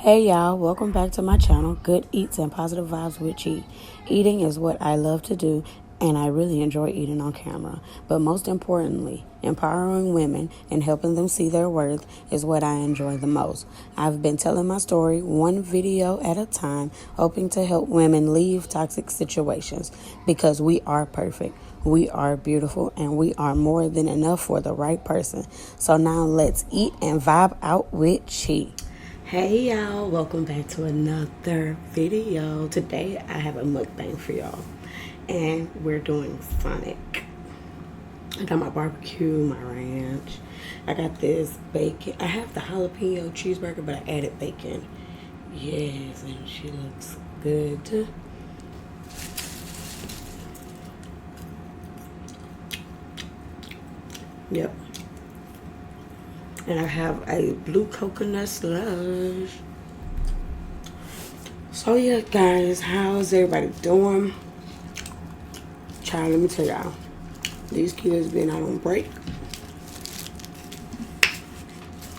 Hey y'all, welcome back to my channel, Good Eats and Positive Vibes with Chi. Eating is what I love to do, and I really enjoy eating on camera. But most importantly, empowering women and helping them see their worth is what I enjoy the most. I've been telling my story one video at a time, hoping to help women leave toxic situations because we are perfect. We are beautiful and we are more than enough for the right person. So now let's eat and vibe out with Chi. Hey y'all, welcome back to another video. Today I have a mukbang for y'all and we're doing Sonic. I got my barbecue, my ranch. I got this bacon. I have the jalapeno cheeseburger, but I added bacon. Yes, and she looks good. Yep. And I have a blue coconut slush. So yeah, guys, how's everybody doing? Child, let me tell y'all, these kids being out on break,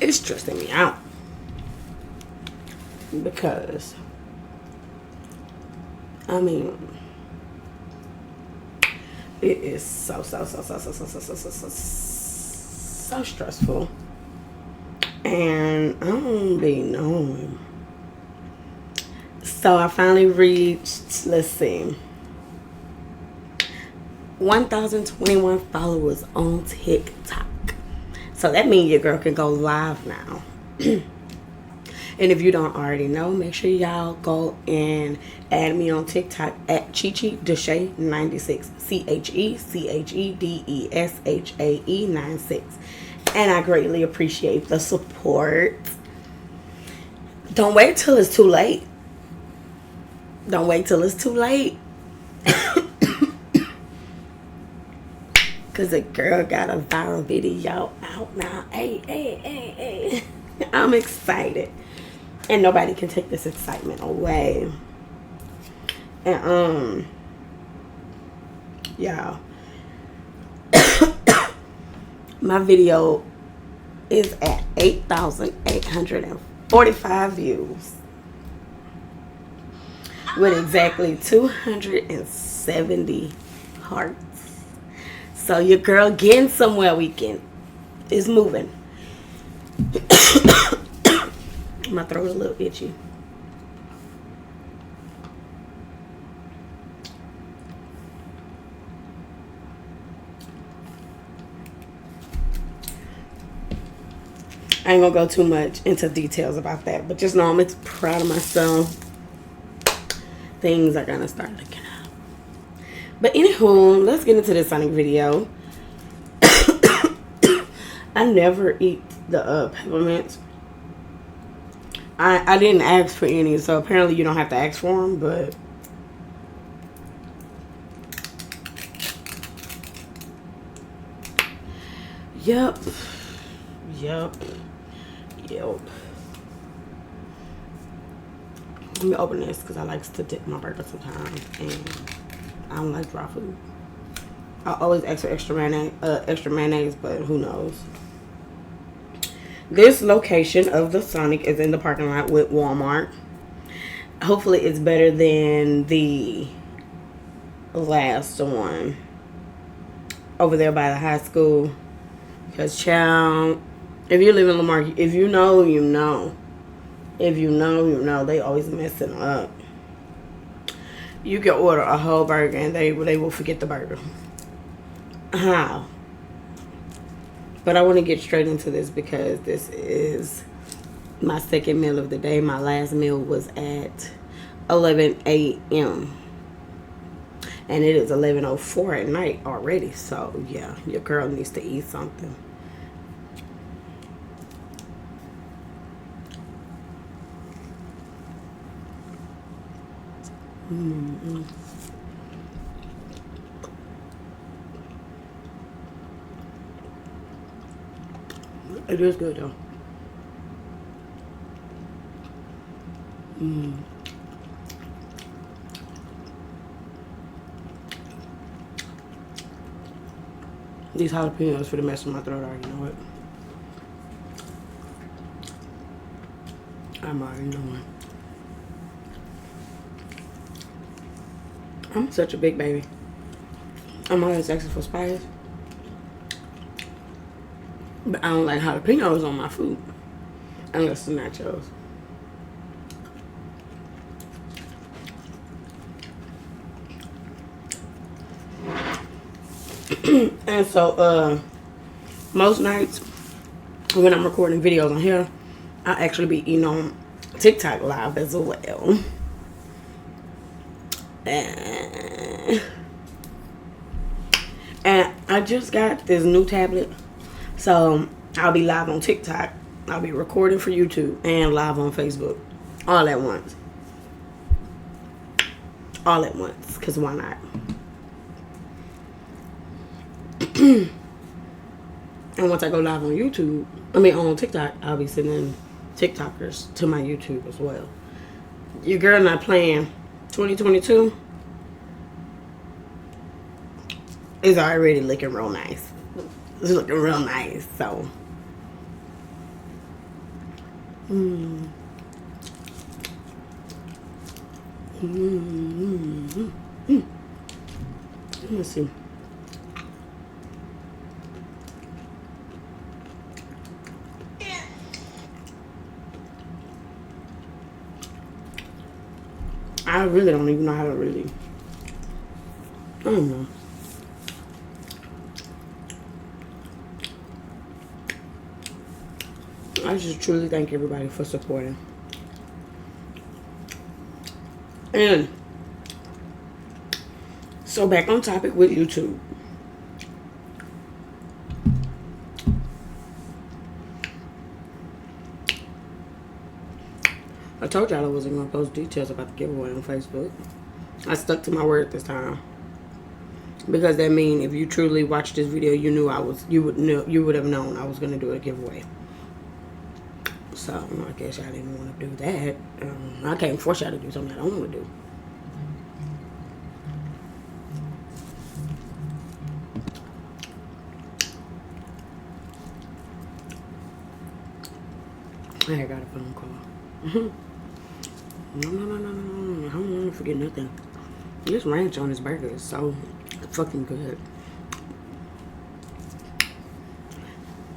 it's stressing me out. Because, I mean, it is so stressful. And I don't be knowing. So I finally reached, let's see, 1,021 followers on TikTok. So that means your girl can go live now. And if you don't already know, make sure y'all go and add me on TikTok at CheCheDeshae96. CheCheDeshae96. And I greatly appreciate the support. Don't wait till it's too late. Don't wait till it's too late. Because the girl got a viral video out now. Hey. I'm excited. And nobody can take this excitement away. And, y'all. My video is at 8,845 views. With exactly 270 hearts. So your girl getting somewhere weekend is moving. My throat a little itchy. I ain't gonna go too much into details about that, but just know I'm proud of myself. Things are gonna start looking up. But anywho, let's get into this Sonic video. I never eat the peppermints. I didn't ask for any, so apparently you don't have to ask for them, but Yep. Let me open this because I like to dip my burger sometimes, and I don't like dry food. I always ask for extra mayonnaise, but who knows? This location of the Sonic is in the parking lot with Walmart. Hopefully, it's better than the last one over there by the high school. Because, child, if you live in Lamar, if you know, you know. If you know, you know. They always messing up. You can order a whole burger and they will forget the burger. How? But I want to get straight into this because this is my second meal of the day. My last meal was at 11 a.m. And it is 11:04 at night already. So, yeah, your girl needs to eat something. It is good though. These jalapenos for the mess of my throat are, you know what? I'm already knowing. I'm such a big baby. I'm always asking for spice. But I don't like jalapenos on my food. Unless it's nachos. And so, most nights when I'm recording videos on here, I actually be eating on TikTok live as well. And I just got this new tablet, so I'll be live on TikTok. I'll be recording for YouTube and live on Facebook all at once. All at once, because why not? And once I go live on YouTube, on TikTok, I'll be sending TikTokers to my YouTube as well. Your girl not playing 2022 is already looking real nice. It's looking real nice, so. Let me see. I really don't even know how to really. I don't know. I just truly thank everybody for supporting. And so back on topic with YouTube. I told y'all I wasn't gonna post details about the giveaway on Facebook. I stuck to my word this time. Because that means if you truly watched this video, you would have known I was gonna do a giveaway. So I guess y'all didn't want to do that. I can't force y'all to do something I don't want to do. I got a phone call. No. I don't want to forget nothing. This ranch on this burger is so fucking good.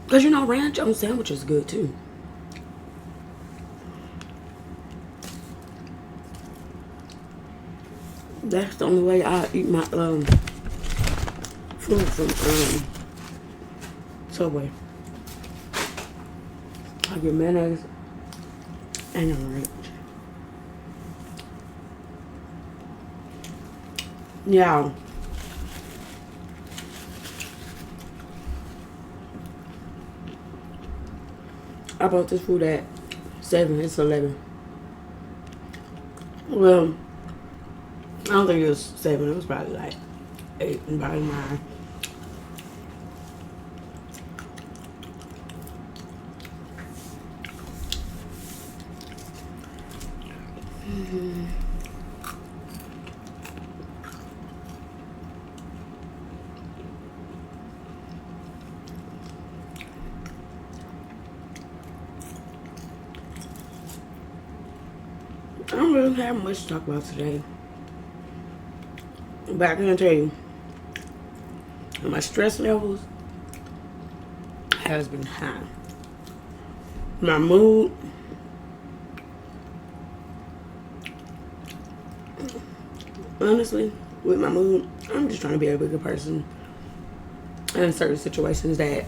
Because ranch on sandwiches is good too. That's the only way I eat my food from Subway. I get mayonnaise and a ranch. Yeah. I bought this food at 7. It's 11. Well, I don't think it was 7. It was probably like 8 and probably 9. I don't really have much to talk about today. But I can tell you, my stress levels has been high. My mood, honestly, with my mood, I'm just trying to be a bigger person. And in certain situations that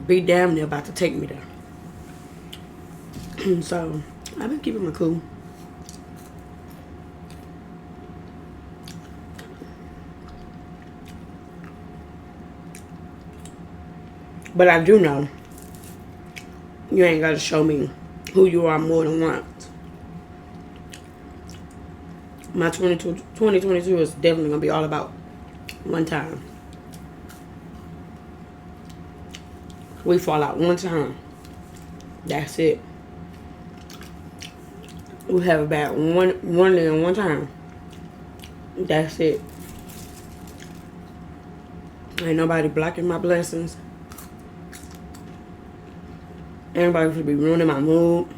be damn near about to take me there. So, I've been keeping my cool. But I do know you ain't got to show me who you are more than once. My 2022 is definitely going to be all about one time. We fall out one time. That's it. We have a bad one time. That's it. Ain't nobody blocking my blessings. Anybody should be ruining my mood.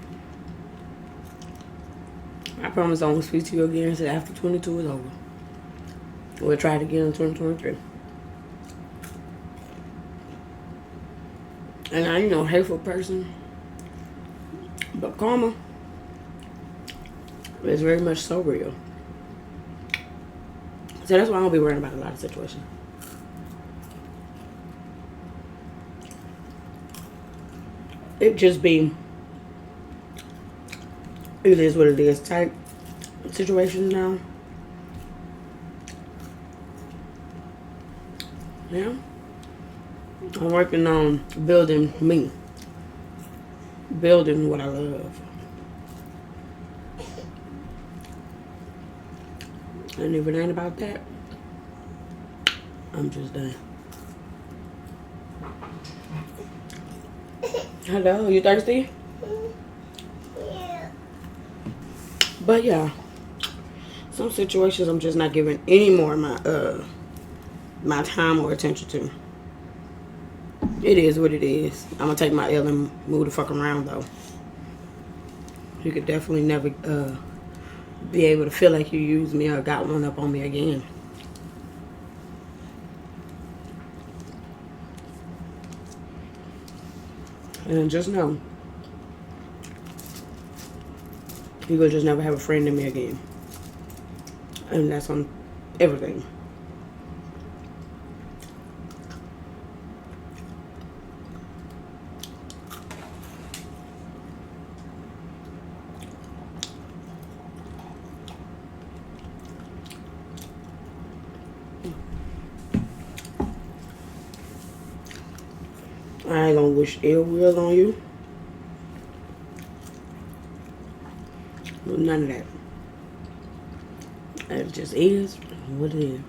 I promise I won't speak to you again until after 22 is over. We'll try it again in 2023. And I ain't no hateful person, but karma is very much so real. So that's why I don't be worrying about a lot of situations. It just be, it is what it is type situations now. Yeah. I'm working on building me. Building what I love. And if it ain't about that, I'm just done. Hello, you thirsty? Yeah. But yeah, some situations I'm just not giving any more my time or attention to. It is what it is. I'm gonna take my L and move the fuck around though. You could definitely never be able to feel like you used me or got one up on me again. And just know, you will just never have a friend in me again. And that's on everything. I ain't gonna wish ill will on you. None of that. It just is what it is.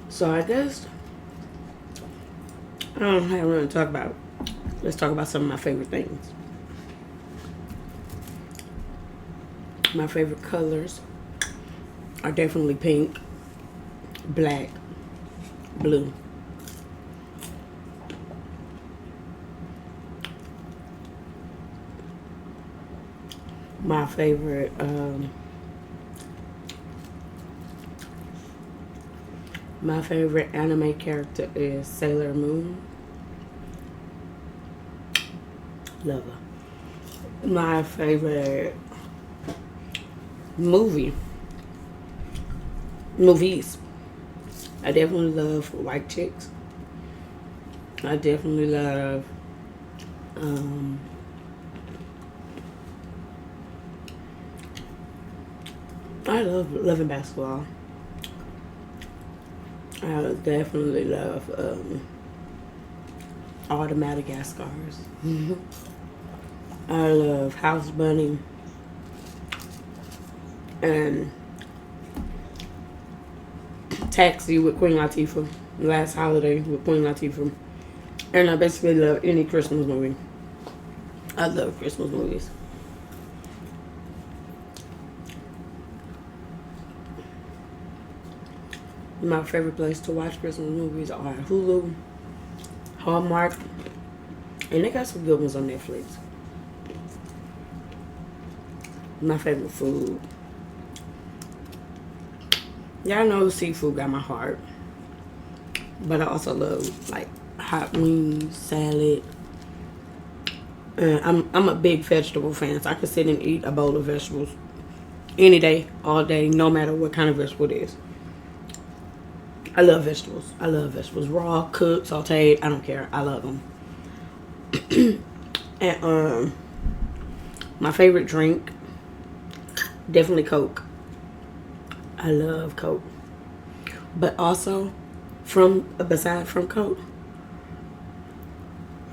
So I guess I don't have really to talk about. Let's talk about some of my favorite things. My favorite colors are definitely pink, black, blue. My favorite anime character is Sailor Moon. Love her. My favorite movies. I definitely love white chicks. I definitely love I love loving basketball. I definitely love all the Madagascars. I love House Bunny and Taxi with Queen Latifah. Last Holiday with Queen Latifah. And I basically love any Christmas movie. I love Christmas movies. My favorite place to watch Christmas movies are Hulu, Hallmark, and they got some good ones on Netflix. My favorite food. Y'all know seafood got my heart. But I also love like hot wings, salad. I'm a big vegetable fan, so I can sit and eat a bowl of vegetables any day, all day, no matter what kind of vegetable it is. I love vegetables. I love vegetables. Raw, cooked, sauteed. I don't care. I love them. And my favorite drink, definitely Coke. I love Coke. But also, aside from Coke,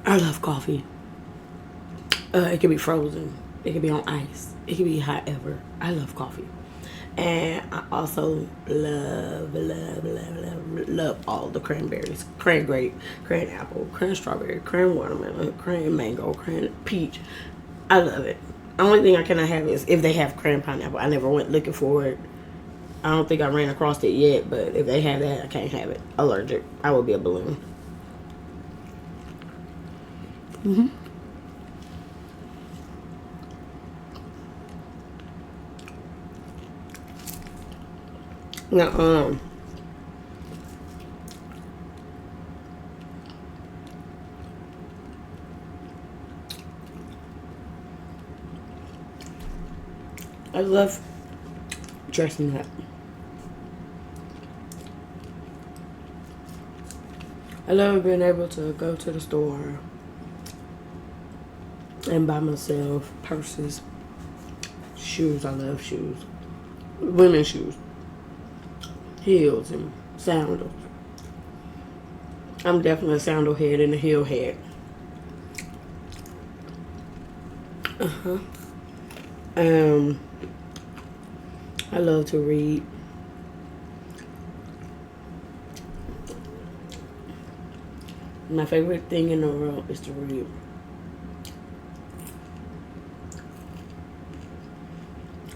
I love coffee. It can be frozen. It can be on ice. It can be however. I love coffee. And I also love all the cranberries. Cran grape, cran apple, cran strawberry, cran watermelon, cran mango, cran peach. I love it. Only thing I cannot have is if they have cran pineapple. I never went looking for it. I don't think I ran across it yet, but if they have that, I can't have it. Allergic. I will be a balloon. Now, I love dressing up. I love being able to go to the store and buy myself purses, shoes. I love shoes. Women's shoes. Heels and sandals. I'm definitely a sandal head and a heel head. I love to read. My favorite thing in the world is to read.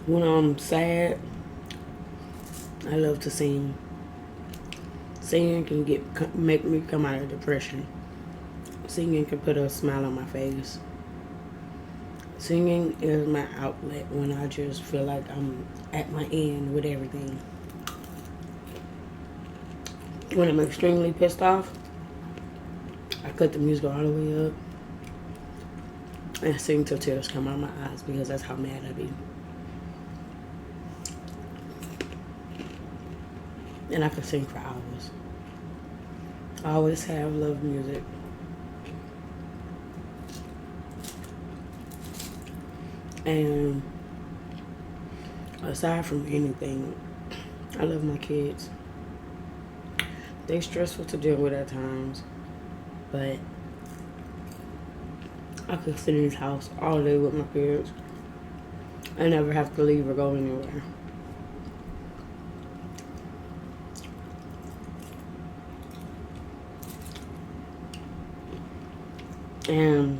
When I'm sad, I love to sing. Singing can make me come out of depression. Singing can put a smile on my face. Singing is my outlet when I just feel like I'm at my end with everything. When I'm extremely pissed off, I cut the music all the way up and sing till tears come out of my eyes because that's how mad I be. And I could sing for hours. I always have loved music. And aside from anything, I love my kids. They're stressful to deal with at times, but I could sit in this house all day with my kids. I never have to leave or go anywhere. And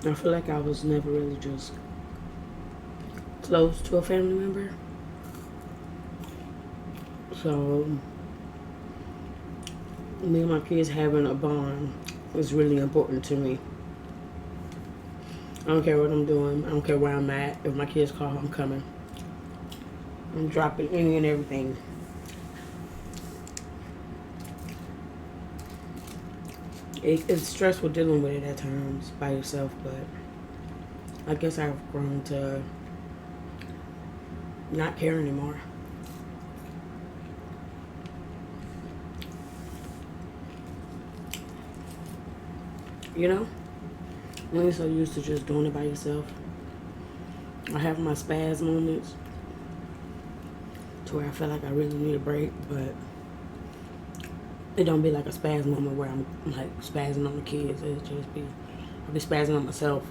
I feel like I was never really just close to a family member. So me and my kids having a bond is really important to me. I don't care what I'm doing. I don't care where I'm at. If my kids call, I'm coming. I'm dropping any and everything. It's stressful dealing with it at times by yourself, but I guess I've grown to not care anymore. You know? When you're so used to just doing it by yourself. I have my spaz moments to where I feel like I really need a break, but it don't be like a spaz moment where I'm like spazzing on the kids. It just be, I'll be spazzing on myself.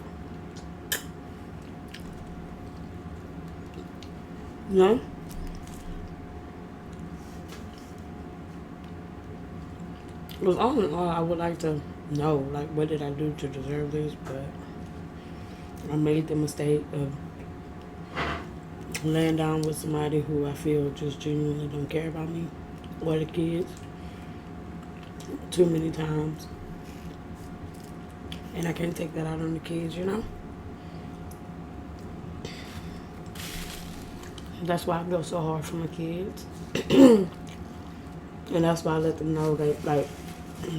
You know? It was all in all, I would like to know, like, what did I do to deserve this? But I made the mistake of laying down with somebody who I feel just genuinely don't care about me or the kids too many times. And I can't take that out on the kids, you know? That's why I go so hard for my kids. And that's why I let them know that, like,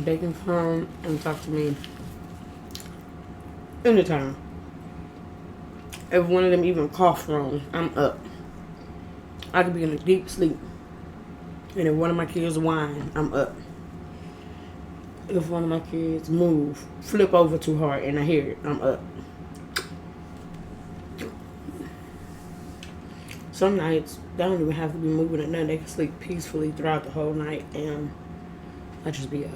they can come and talk to me anytime. If one of them even cough wrong, I'm up. I could be in a deep sleep. And if one of my kids whine, I'm up. If one of my kids move, flip over too hard and I hear it, I'm up. Some nights, they don't even have to be moving or nothing. They can sleep peacefully throughout the whole night and I just be up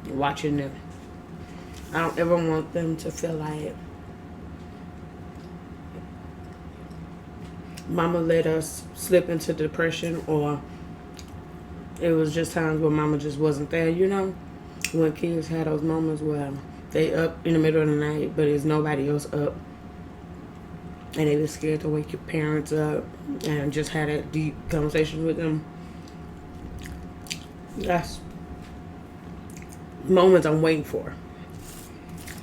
watching them. I don't ever want them to feel like mama let us slip into depression, or it was just times where mama just wasn't there, you know? When kids had those moments where They up in the middle of the night, but there's nobody else up. And they was scared to wake your parents up and just had a deep conversation with them. That's moments I'm waiting for.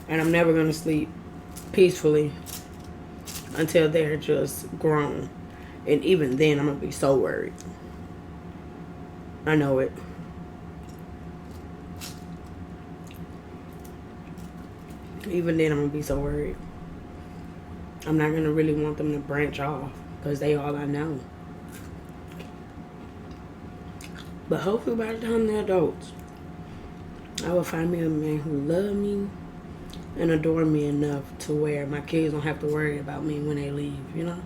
And I'm never going to sleep peacefully until they're just grown. And even then, I'm going to be so worried. I know it. Even then, I'm going to be so worried. I'm not going to really want them to branch off because they all I know. But hopefully by the time they're adults, I will find me a man who loves me and adore me enough to where my kids don't have to worry about me when they leave, you know?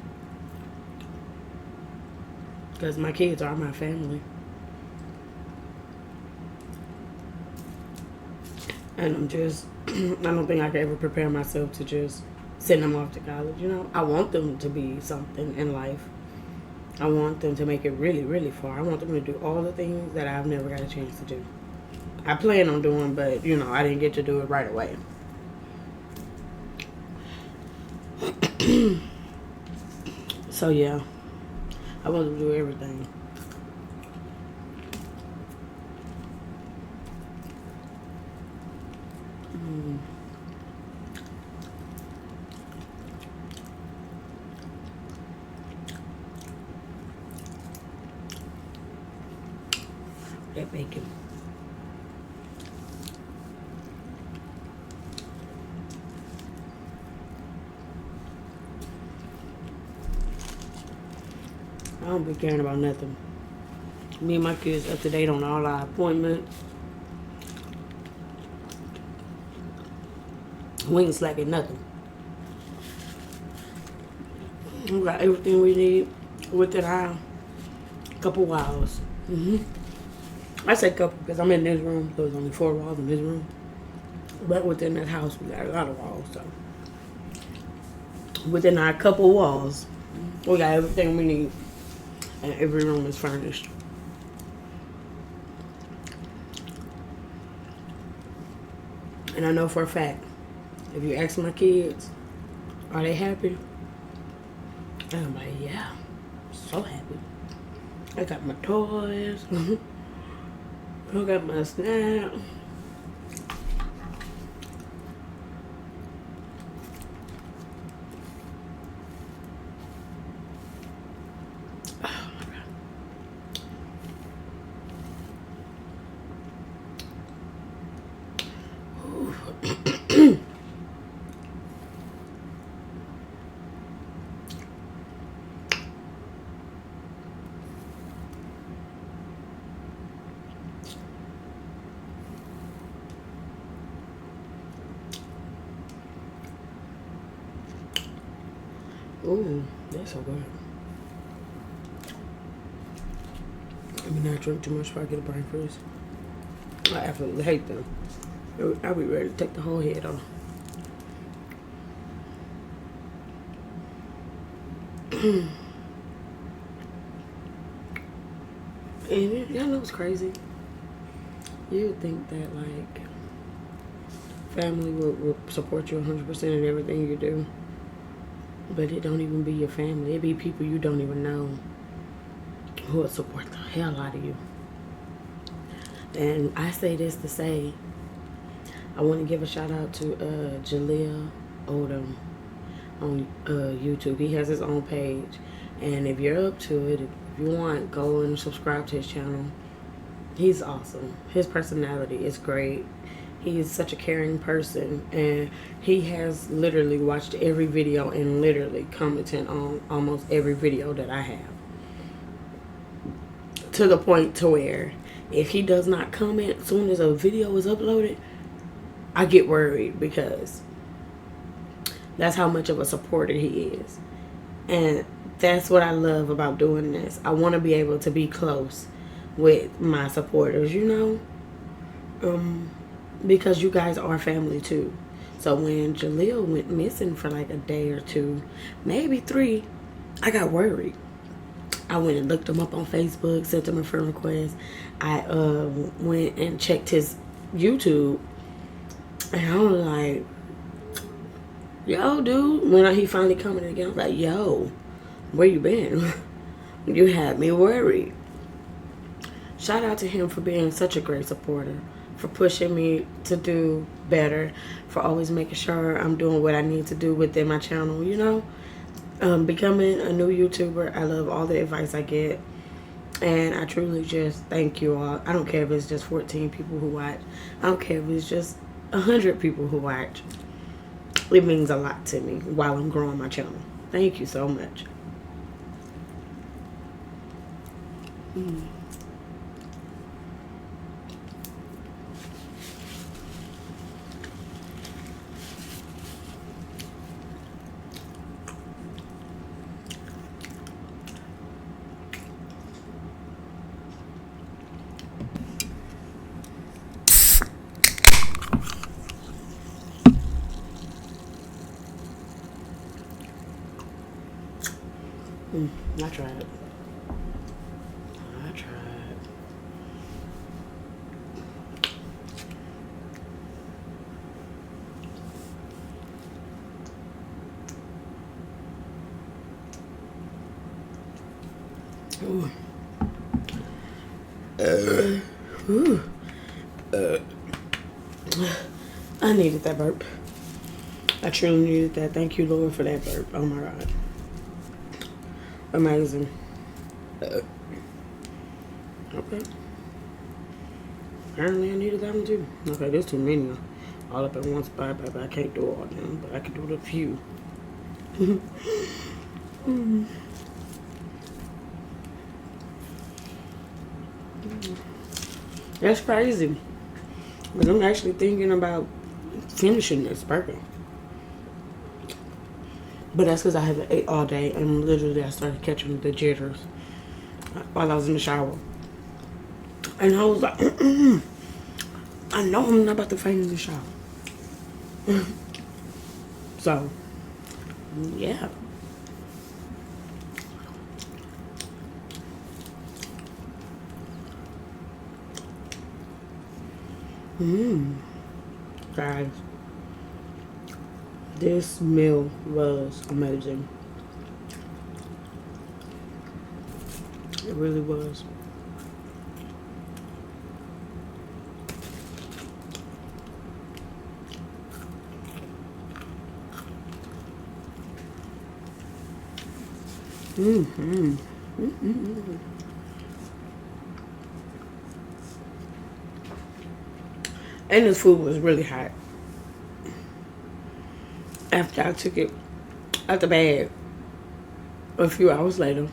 Because my kids are my family. And I don't think I could ever prepare myself to just send them off to college, you know? I want them to be something in life. I want them to make it really, really far. I want them to do all the things that I've never got a chance to do. I plan on doing, but, you know, I didn't get to do it right away. So, yeah. I want them to do everything. That bacon. I don't be caring about nothing. Me and my kids up to date on all our appointments. We ain't slacking nothing. We got everything we need within our couple walls. I say couple because I'm in this room, so there's only 4 walls in this room. But within that house, we got a lot of walls. So within our couple walls, we got everything we need. And every room is furnished. And I know for a fact, if you ask my kids, are they happy? And I'm like, yeah, so happy. I got my toys. I got my snack. Ooh, that's so good. Let me not drink too much before I get a brain freeze. I absolutely hate them. I'll be ready to take the whole head off. And y'all know what's crazy? You would think that, like, family will support you 100% in everything you do. But it don't even be your family. It be people you don't even know who will support the hell out of you. And I say this to say, I want to give a shout out to Jaleel Odom on YouTube. He has his own page. And if you're up to it, if you want, go and subscribe to his channel. He's awesome. His personality is great. He is such a caring person, and he has literally watched every video and literally commented on almost every video that I have. To the point to where if he does not comment as soon as a video is uploaded, I get worried because that's how much of a supporter he is. And that's what I love about doing this. I want to be able to be close with my supporters, you know? Because you guys are family too. So when Jaleel went missing for like a day or 2, maybe 3, I got worried. I went and looked him up on Facebook, sent him a friend request. I went and checked his YouTube, And I was like, yo, dude. When he finally commented again, I was like, yo, where you been? You had me worried. Shout out to him for being such a great supporter, for pushing me to do better, for always making sure I'm doing what I need to do within my channel, you know? Becoming a new YouTuber, I love all the advice I get. And I truly just thank you all. I don't care if it's just 14 people who watch. I don't care if it's just 100 people who watch. It means a lot to me while I'm growing my channel. Thank you so much. I tried. Ooh. I needed that burp. I truly needed that. Thank you, Lord, for that burp. Oh my God. Amazing. Okay. Apparently I needed that one too. Okay, there's too many all up in one spot, but I can't do all of them, but I can do a few. That's crazy. But I'm actually thinking about finishing this burger. But that's because I haven't ate all day, and literally I started catching the jitters while I was in the shower. And I was like, I know I'm not about to faint in the shower. So, yeah. Guys, this meal was amazing. It really was. And this food was really hot. After I took it out the bag a few hours later,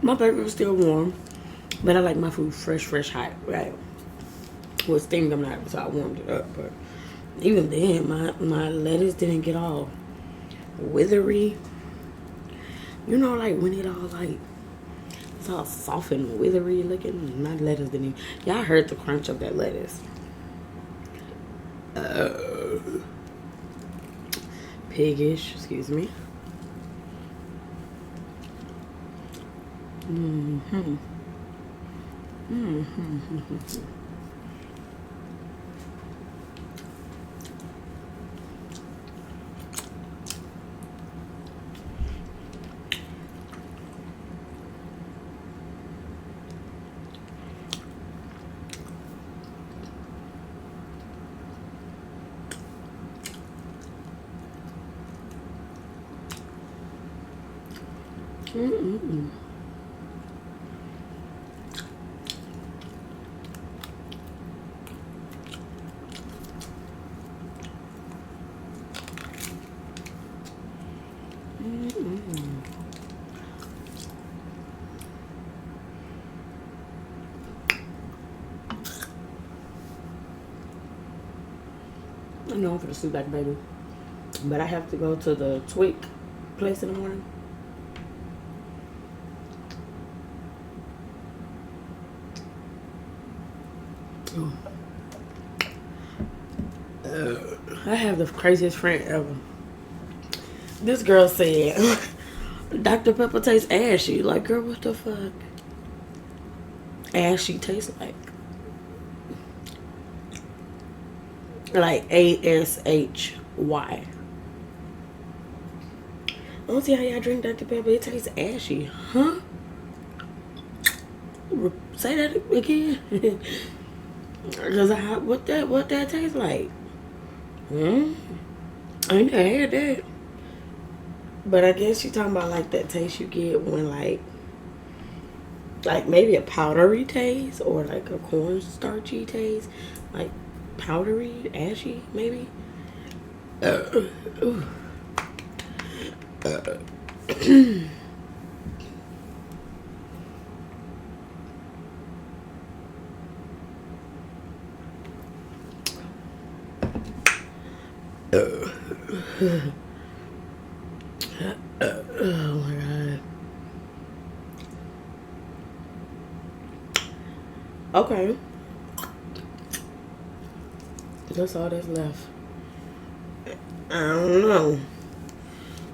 my burger was still warm, but I like my food fresh, hot, right? Well, steamed them out, so I warmed it up. But even then, my lettuce didn't get all withery. You know, like when it all like, it's all soft and withery looking. My lettuce didn't even, y'all heard the crunch of that lettuce. Piggish, excuse me. I know I'm gonna sleep like a baby, but I have to go to the tweak place in the morning. I have the craziest friend ever. This girl said, Dr. Pepper tastes ashy. Like, girl, what the fuck? Ashy tastes like. Like ASHY. I don't see how y'all drink Dr. Pepper. It tastes ashy. Huh? Say that again. Because what that tastes like? I ain't never had that. But I guess you're talking about like that taste you get when like maybe a powdery taste or like a cornstarchy taste. Like powdery, ashy, maybe. Ooh. Oh my god. Okay. That's all that's left. I don't know.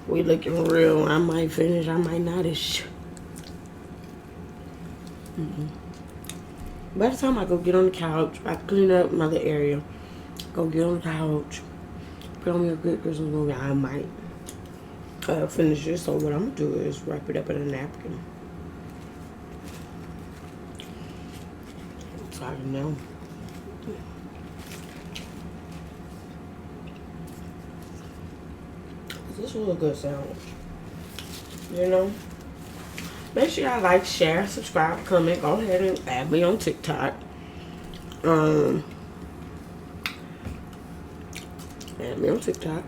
We looking real. I might finish. I might not-ish. By the time I go get on the couch, I clean up my little area. Go get on the couch. Put on me a good Christmas movie. I might finish this. So what I'm gonna do is wrap it up in a napkin. So I know. This was a good sound. You know? Make sure y'all like, share, subscribe, comment. Go ahead and add me on TikTok. Add me on TikTok.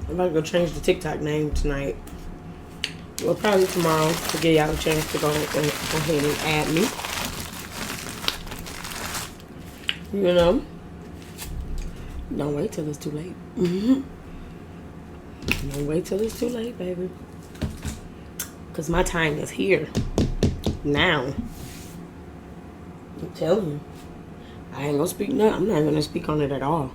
I'm about to go change the TikTok name tonight. Well, probably tomorrow to give y'all a chance to go ahead and add me. You know? Don't wait till it's too late. Don't wait till it's too late, baby. Because my time is here. Now. I'm telling you. I ain't gonna speak nothing. I'm not gonna speak on it at all.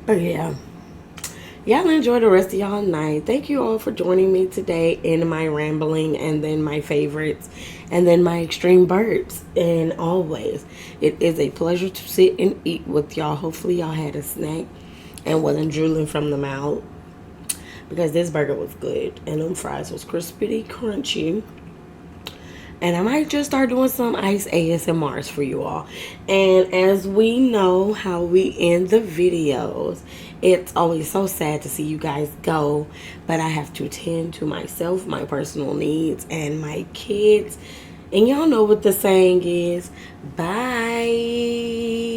But yeah. Y'all enjoy the rest of y'all night. Thank you all for joining me today in my rambling and then my favorites and then my extreme burps. And always, it is a pleasure to sit and eat with y'all. Hopefully y'all had a snack and wasn't drooling from the mouth, because this burger was good and them fries was crispy, crunchy. And I might just start doing some ice ASMRs for you all. And as we know how we end the videos, it's always so sad to see you guys go. But I have to tend to myself, my personal needs, and my kids. And y'all know what the saying is. Bye.